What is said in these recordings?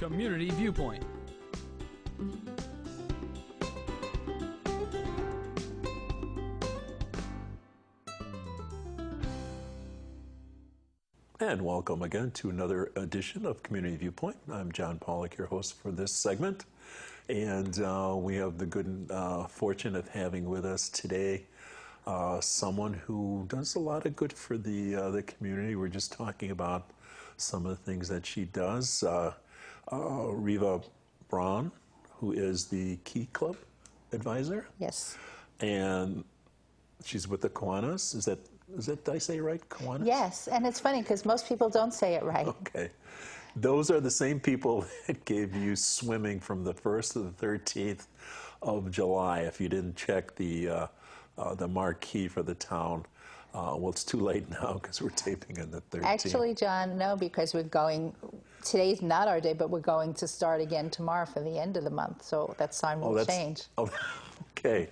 Community Viewpoint. And welcome again to another edition of Community Viewpoint. I'm John Pawlak, your host for this segment. And we have the good fortune of having with us today someone who does a lot of good for the community. We're just talking about some of the things that she does. Reva Braun, who is the Key Club advisor. Yes. And she's with the Kiwanis. Is that, did I say it right, Kiwanis? Yes, and it's funny because most people don't say it right. Okay. Those are the same people that gave you swimming from the 1st to the 13th of July. If you didn't check the marquee for the town, well, it's too late now because we're taping on the 13th. Actually, John, no, because we're going, today's not our day, but we're going to start again tomorrow for the end of the month, so that sign will change. Oh, okay.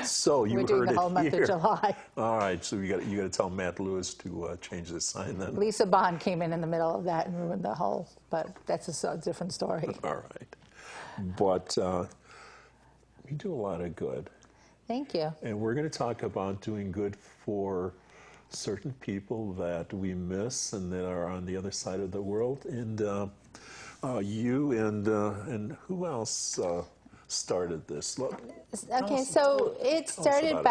So you we're heard doing the whole month here. of July. All right, so you got to tell Matt Lewis to change the sign then. Lisa Bond came in the middle of that and ruined the whole, but that's a different story. All right. But you do a lot of good. Thank you. And we're going to talk about doing good for certain people that we miss and that are on the other side of the world. And you and who else started this? Okay, so it started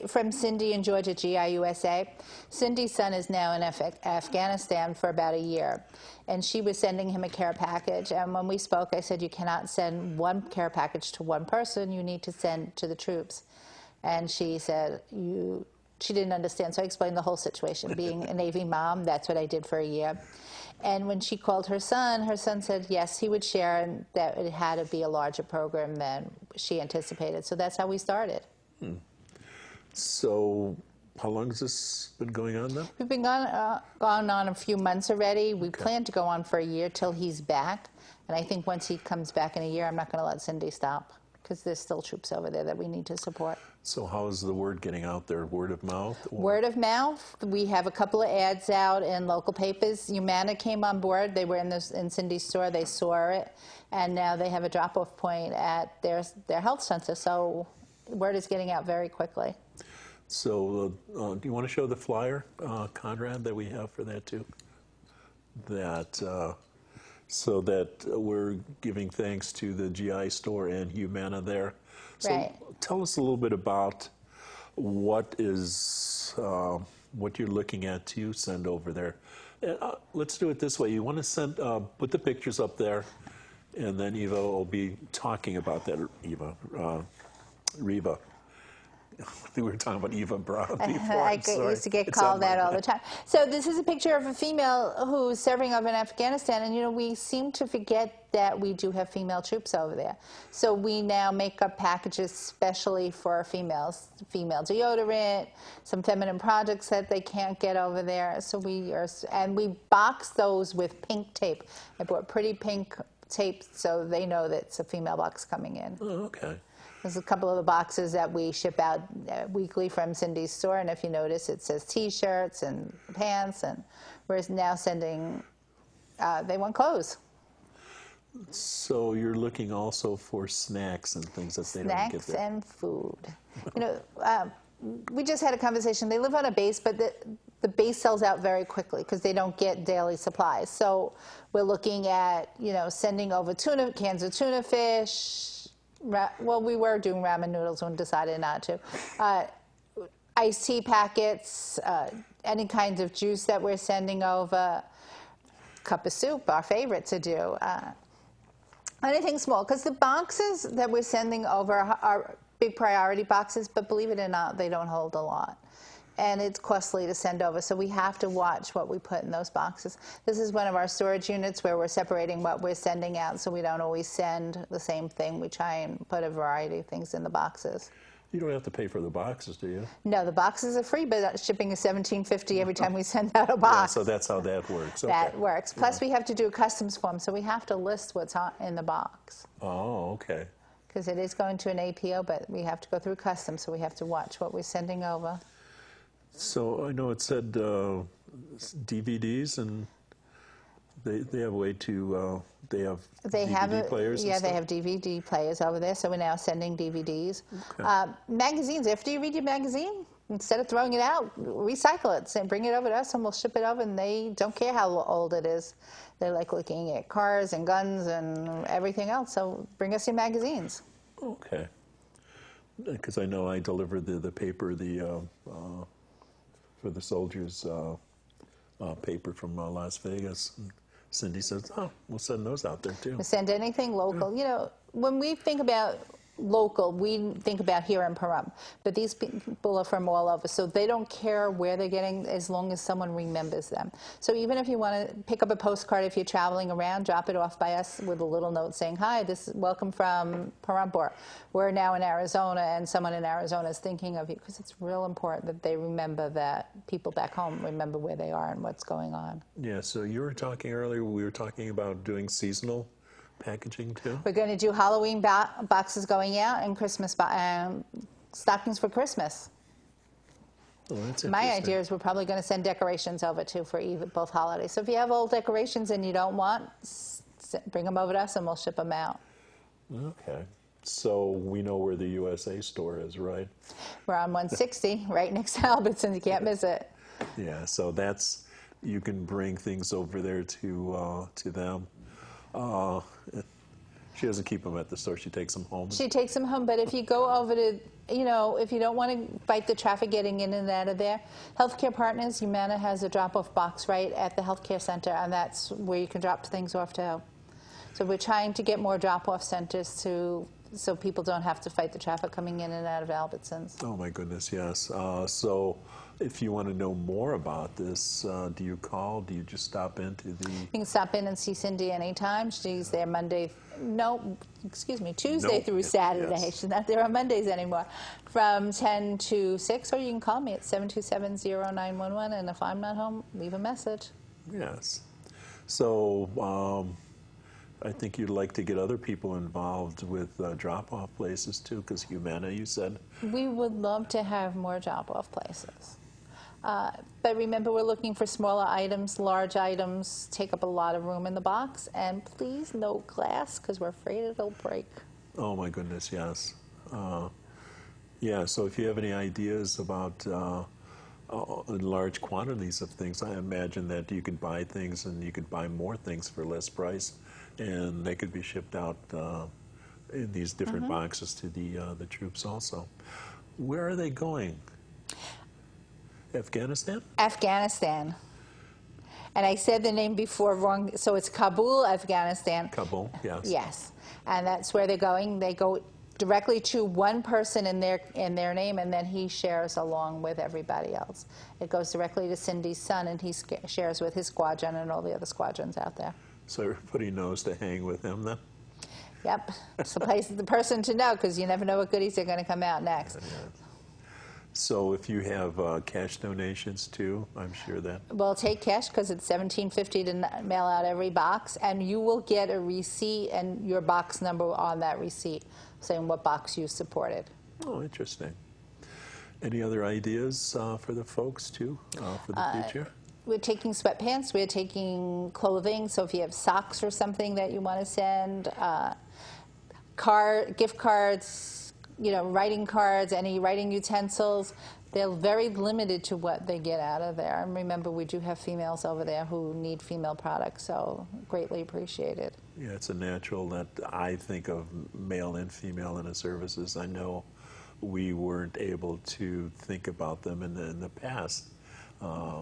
from Cindy in Georgia, GIUSA. Cindy's son is now in Afghanistan for about a year, and she was sending him a care package. And when we spoke, I said, you cannot send one care package to one person. You need to send to the troops. And she said, she didn't understand, so I explained the whole situation. Being a Navy mom, that's what I did for a year. And when she called her son said yes, he would share, and that it had to be a larger program than she anticipated. So that's how we started. So how long has this been going on now? We've been gone on a few months already. We plan to go on for a year till he's back. And I think once he comes back in a year, I'm not going to let Cindy stop, because there's still troops over there that we need to support. So how is the word getting out there? Word of mouth? Or? Word of mouth. We have a couple of ads out in local papers. Humana came on board. They were in Cindy's store. They saw it. And now they have a drop-off point at their health center. So word is getting out very quickly. So do you want to show the flyer, Conrad, that we have for that too? So that we're giving thanks to the GI store and Humana there. So right. Tell us a little bit about what you're looking at to send over there. Let's do it this way. You want to send, put the pictures up there, and then Eva will be talking about that. Reva. I think we were talking about Eva Braun before. I used to get called that all the time. So this is a picture of a female who's serving over in Afghanistan, and you know, we seem to forget that we do have female troops over there. So we now make up packages specially for females, female deodorant, some feminine products that they can't get over there. So we box those with pink tape. I bought pretty pink tape so they know that it's a female box coming in. Oh, okay. There's a couple of the boxes that we ship out weekly from Cindy's store, and if you notice, it says T-shirts and pants, and we're now sending, they want clothes. So you're looking also for snacks and things that they don't get there. Snacks and food. You know, we just had a conversation. They live on a base, but the base sells out very quickly because they don't get daily supplies. So we're looking at, you know, sending over cans of tuna fish. Well, we were doing ramen noodles and decided not to. Iced tea packets, any kinds of juice that we're sending over, cup of soup, our favorite to do. Anything small, because the boxes that we're sending over are big priority boxes, but believe it or not, they don't hold a lot. And it's costly to send over, so we have to watch what we put in those boxes. This is one of our storage units where we're separating what we're sending out, so we don't always send the same thing. We try and put a variety of things in the boxes. You don't have to pay for the boxes, do you? No, the boxes are free, but shipping is $17.50 every time we send out a box. Yeah, so that's how that works. Okay. That works. Plus, we have to do a customs form, so we have to list what's in the box. Oh, okay. Because it is going to an APO, but we have to go through customs, so we have to watch what we're sending over. So I know it said DVDs, and they have a way to They have They DVD have players and yeah, stuff? they have DVD players over there, so we're now sending DVDs. Okay. Magazines, after you read your magazine, instead of throwing it out, recycle it. Bring it over to us and we'll ship it over, and they don't care how old it is. They like looking at cars and guns and everything else, so bring us your magazines. Okay. Because I know I delivered the paper, for the soldiers' paper from Las Vegas. And Cindy says, "Oh, we'll send those out there too." We send anything local. You know, when we think about local, we think about here in Pahrump, but these people are from all over, so they don't care where they're getting as long as someone remembers them. So even if you want to pick up a postcard, if you're traveling around, drop it off by us with a little note saying, "Hi, this is welcome from Pahrump," or "We're now in Arizona and someone in Arizona is thinking of you," because it's real important that they remember, that people back home remember where they are and what's going on. Yeah, so you were talking earlier, we were talking about doing seasonal packaging too? We're going to do Halloween boxes going out and Christmas stockings for Christmas. Oh, that's My interesting. idea is we're probably going to send decorations over too for both holidays. So if you have old decorations and you don't want, bring them over to us and we'll ship them out. Okay. So we know where the USA store is, right? We're on 160, right next to Albertsons. You can't miss it. Yeah, so that's, you can bring things over there to them. She doesn't keep them at the store. She takes them home. She takes them home, but if you go over to, you know, if you don't want to fight the traffic getting in and out of there, Healthcare Partners, Humana has a drop-off box right at the healthcare center, and that's where you can drop things off to. So we're trying to get more drop-off centers so people don't have to fight the traffic coming in and out of Albertsons. Oh my goodness, yes. So if you want to know more about this, do you call? Do you just stop into the... You can stop in and see Cindy anytime. She's there Tuesday through Saturday. Yes. She's not there on Mondays anymore. From 10 to 6, or you can call me at 727-0911, and if I'm not home, leave a message. Yes. So I think you'd like to get other people involved with drop-off places too, because Humana, you said? We would love to have more drop-off places. But remember, we're looking for smaller items. Large items take up a lot of room in the box. And please, no glass, because we're afraid it'll break. Oh my goodness, yes. Yeah, so if you have any ideas about large quantities of things, I imagine that you could buy things and you could buy more things for less price, and they could be shipped out in these different boxes to the troops also. Where are they going? Afghanistan? Afghanistan. And I said the name before wrong, so it's Kabul, Afghanistan. Kabul, yes. Yes, and that's where they're going. They go directly to one person in their name, and then he shares along with everybody else. It goes directly to Cindy's son, and he shares with his squadron and all the other squadrons out there. So everybody knows to hang with him then? Yep, it's the person to know, because you never know what goodies are going to come out next. Yeah. So if you have cash donations too, I'm sure that... We'll take cash because it's $17.50 to mail out every box, and you will get a receipt and your box number on that receipt saying what box you supported. Oh, interesting. Any other ideas for the folks too, for the future? We're taking sweatpants, we're taking clothing, so if you have socks or something that you want to send, gift cards, you know, writing cards, any writing utensils. They're very limited to what they get out of there. And remember, we do have females over there who need female products, so greatly appreciated. Yeah, it's a natural that I think of male and female in the services. I know we weren't able to think about them in the past.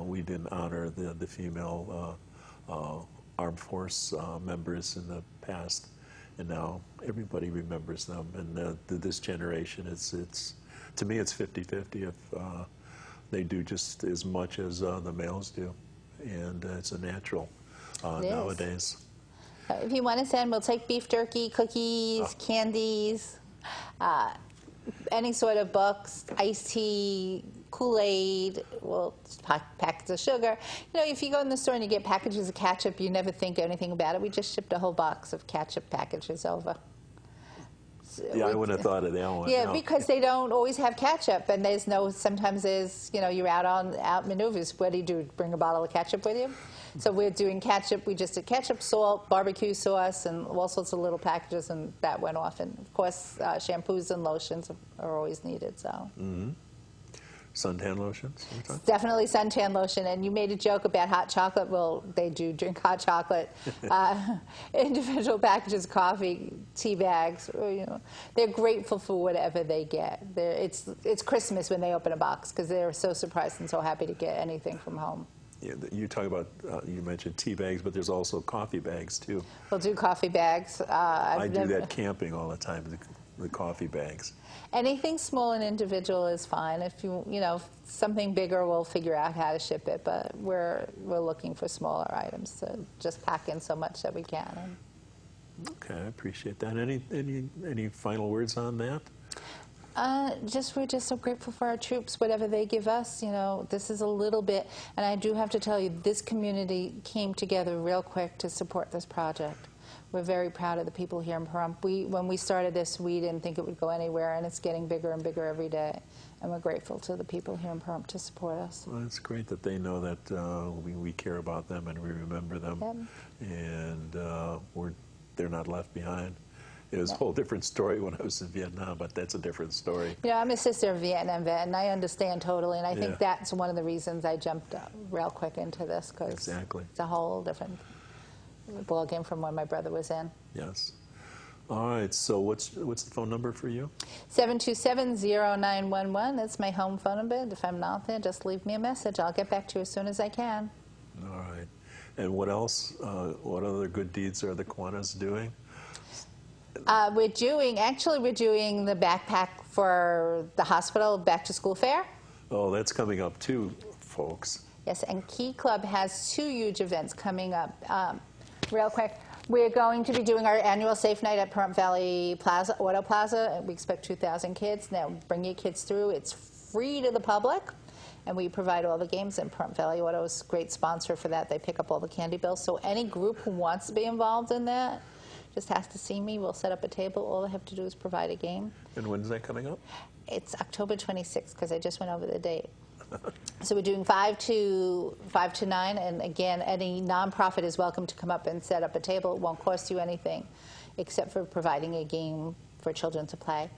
We didn't honor the female armed force members in the past. And now everybody remembers them, and this generation, it's to me, it's 50-50 if they do just as much as the males do, and it's a natural nowadays. If you want to send, we'll take beef jerky, cookies, candies, any sort of books, iced tea, Kool-Aid, well, packets of sugar. You know, if you go in the store and you get packages of ketchup, you never think anything about it. We just shipped a whole box of ketchup packages over. So yeah, I wouldn't have thought of that one. Yeah, no. because they don't always have ketchup, and sometimes there's, you know, you're out maneuvers. What do? Bring a bottle of ketchup with you? So we're doing ketchup. We just did ketchup, salt, barbecue sauce, and all sorts of little packages, and that went off. And of course, shampoos and lotions are always needed. So. Suntan lotions? Definitely suntan lotion. And you made a joke about hot chocolate. Well, they do drink hot chocolate. Individual packages, coffee, tea bags. They're grateful for whatever they get. It's Christmas when they open a box because they're so surprised and so happy to get anything from home. Yeah, you talk about, you mentioned tea bags, but there's also coffee bags, too. We'll do coffee bags. I do that camping all the time, the coffee bags. Anything small and individual is fine. If something bigger, we'll figure out how to ship it. But we're looking for smaller items to just pack in so much that we can. Okay, I appreciate that. Any final words on that? We're just so grateful for our troops, whatever they give us. This is a little bit, and I do have to tell you, this community came together real quick to support this project. We're very proud of the people here in Pahrump. When we started this, we didn't think it would go anywhere, and it's getting bigger and bigger every day. And we're grateful to the people here in Pahrump to support us. Well, it's great that they know that we care about them and we remember them, and they're not left behind. It was a whole different story when I was in Vietnam, but that's a different story. I'm a sister of Vietnam vet, and I understand totally, and I think that's one of the reasons I jumped real quick into this, because it's a whole different ball game from when my brother was in. Yes. All right, so what's the phone number for you? 727-0911. That's my home phone number. If I'm not there, just leave me a message. I'll get back to you as soon as I can. All right. And what else? What other good deeds are the Kiwanis doing? We're doing the backpack for the hospital back-to-school fair. Oh, that's coming up too, folks. Yes, and Key Club has 2 huge events coming up. Real quick, we're going to be doing our annual Safe Night at Pahrump Valley Plaza, Auto Plaza. We expect 2,000 kids. Now, bring your kids through. It's free to the public, and we provide all the games. And Pahrump Valley Auto is a great sponsor for that. They pick up all the candy bills. So any group who wants to be involved in that just has to see me. We'll set up a table. All they have to do is provide a game. And when's that coming up? It's October 26th, because I just went over the date. So we're doing 5 to 9, and again, any nonprofit is welcome to come up and set up a table. It won't cost you anything, except for providing a game for children to play.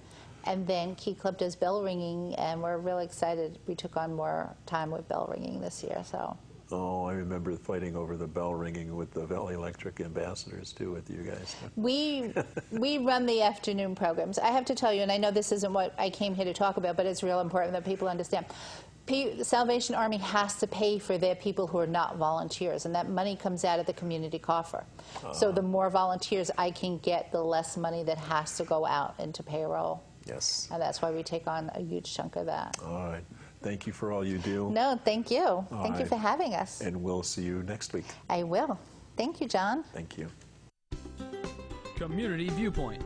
And then Key Club does bell ringing, and we're really excited. We took on more time with bell ringing this year. So. Oh, I remember fighting over the bell ringing with the Valley Electric ambassadors, too, with you guys. We run the afternoon programs. I have to tell you, and I know this isn't what I came here to talk about, but it's real important that people understand. The Salvation Army has to pay for their people who are not volunteers, and that money comes out of the community coffer. So the more volunteers I can get, the less money that has to go out into payroll. Yes. And that's why we take on a huge chunk of that. All right. Thank you for all you do. No, thank you. Thank you for having us. And we'll see you next week. I will. Thank you, John. Thank you. Community Viewpoint.